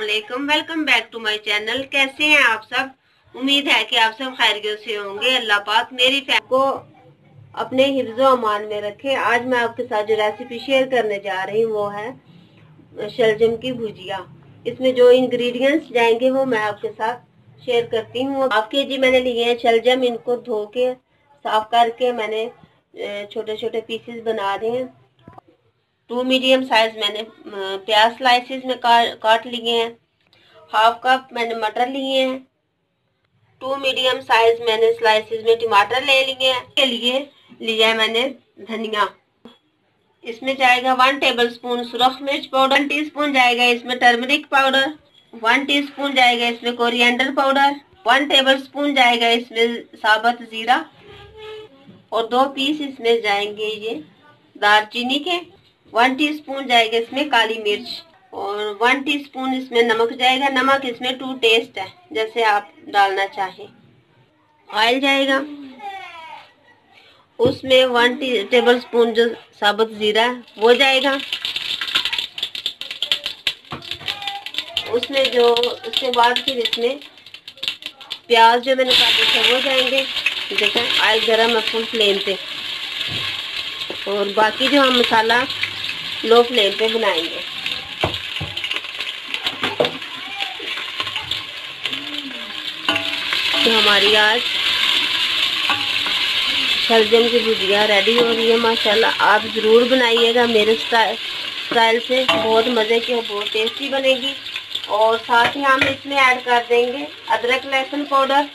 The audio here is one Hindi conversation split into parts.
वालेकुम, welcome back to my channel. कैसे हैं आप सब? उम्मीद है कि आप सब खैरियत से होंगे। अल्लाह पाक मेरी फैमिली को अपने हिफ्ज़ो अमान में रखे। आज मैं आपके साथ जो रेसिपी शेयर करने जा रही हूँ वो है शलजम की भुजिया। इसमें जो इंग्रेडिएंट्स जाएंगे वो मैं आपके साथ शेयर करती हूँ। हाफ केजी मैंने लिए हैं शलजम। इनको धो के साफ करके मैंने छोटे छोटे पीसेस बना दिए हैं। 2 मीडियम साइज मैंने प्याज स्लाइसेस में काट लिए हैं। हाफ कप मैंने मटर लिए हैं। 2 मीडियम साइज मैंने स्लाइसेस में टमाटर ले लिए हैं। के लिए लिया है मैंने धनिया। इसमें जाएगा 1 टेबलस्पून सुरख मिर्च पाउडर, 1 टीस्पून जाएगा इसमें टर्मरिक पाउडर, 1 टीस्पून जाएगा इसमें कोरिएंडर पाउडर, 1 टेबलस्पून जाएगा इसमें साबुत जीरा और 2 पीस इसमें जाएंगे ये दालचीनी के। 1 टीस्पून जाएगा इसमें काली मिर्च और 1 टीस्पून इसमें नमक जाएगा। नमक इसमें टू टेस्ट है, जैसे आप डालना चाहें। ऑयल जाएगा, उसमें 1 टेबलस्पून जो साबुत जीरा है वो जाएगा। उसमें जो उसके बाद फिर इसमें प्याज जो मैंने काटे थे वो जाएंगे। देखो ऑयल गरम है फुल फ्लेम पे। और बाकी जो हम मसाला लो फ्लेम पे बनाएंगे। तो हमारी आज शलजम की भुजिया रेडी हो रही है। माशाल्लाह आप ज़रूर बनाइएगा मेरे स्टाइल से। बहुत मज़े की और बहुत टेस्टी बनेगी। और साथ ही हम इसमें ऐड कर देंगे अदरक लहसुन पाउडर,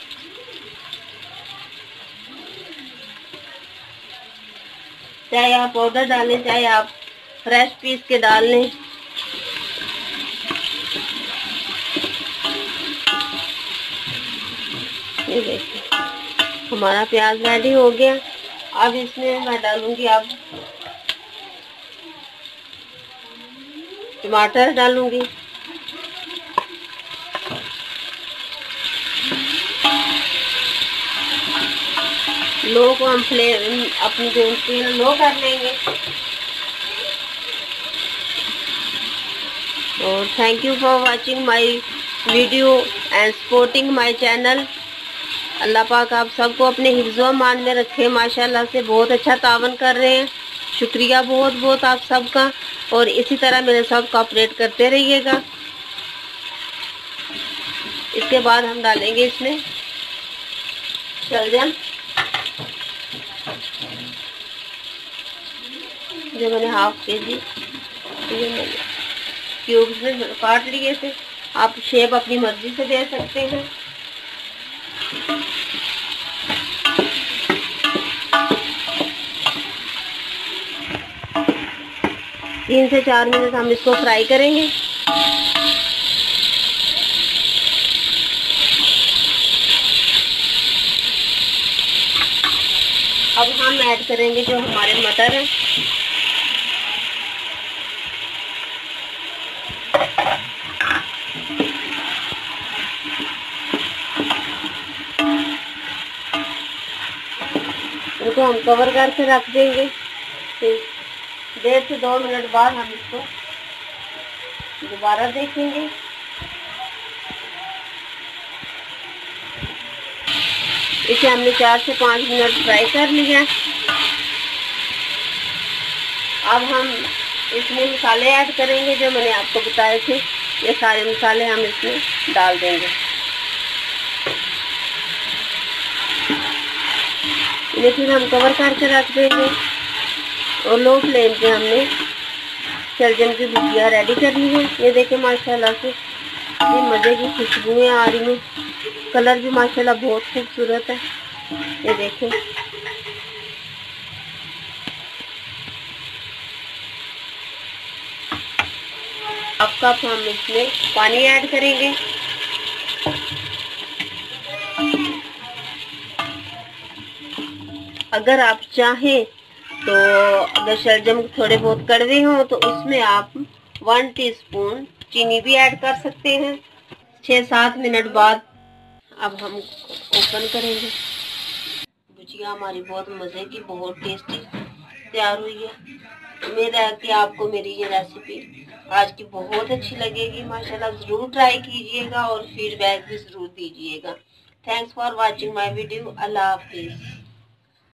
चाहे आप पाउडर डालें चाहे आप फ्रेश पीस के डाल लें। ये देखिए हमारा प्याज रेडी हो गया। अब इसमें मैं डालूंगी, अब टमाटर डालूंगी। लो को हम फ्लेम अपनी फ्लेम लो कर लेंगे। और thank you for watching my video and supporting my channel. Allah पाक आप सबको अपने हिफ्ज़ो अमान में रखे। माशाल्लाह से बहुत अच्छा तावन कर रहे हैं। शुक्रिया बहुत बहुत आप सबका। और इसी तरह मेरे साथ कोऑपरेट करते रहिएगा। इसके बाद हम डालेंगे इसमें शलजम जो मैंने हाफ केजी क्यूब्स में काट लिए थे। आप शेप अपनी मर्जी से दे सकते हैं। तीन से 4 मिनट हम इसको फ्राई करेंगे। अब हम ऐड करेंगे जो हमारे मटर हैं। इनको हम कवर करके रख देंगे। फिर 1.5 से 2 मिनट बाद हम इसको दोबारा देखेंगे। इसे हमने 4 से 5 मिनट फ्राई कर लिया। अब हम इसमें मसाले ऐड करेंगे जो मैंने आपको बताए थे। ये सारे मसाले हम इसमें डाल देंगे। इन्हें फिर हम कवर करके रख देंगे। और लो फ्लेम पे हमने शलजम की भुजिया रेडी कर ली है। ये देखें माशाल्लाह से ये मज़े की खुशबुएं आ रही हैं। कलर भी माशाल्लाह बहुत खूबसूरत है। ये देखें अब कप हम इसमें पानी ऐड करेंगे। अगर आप चाहें तो अगर शलजम थोड़े बहुत कड़वे हों तो उसमें आप 1 टीस्पून चीनी भी ऐड कर सकते हैं। 6-7 मिनट बाद अब हम ओपन करेंगे। भुजिया हमारी बहुत मज़े की बहुत टेस्टी तैयार हुई है। उम्मीद है कि आपको मेरी ये रेसिपी आज की बहुत अच्छी लगेगी माशाल्लाह। जरूर ट्राई कीजिएगा और फीडबैक भी जरूर दीजिएगा। Thanks for watching my video. Allah Hafiz.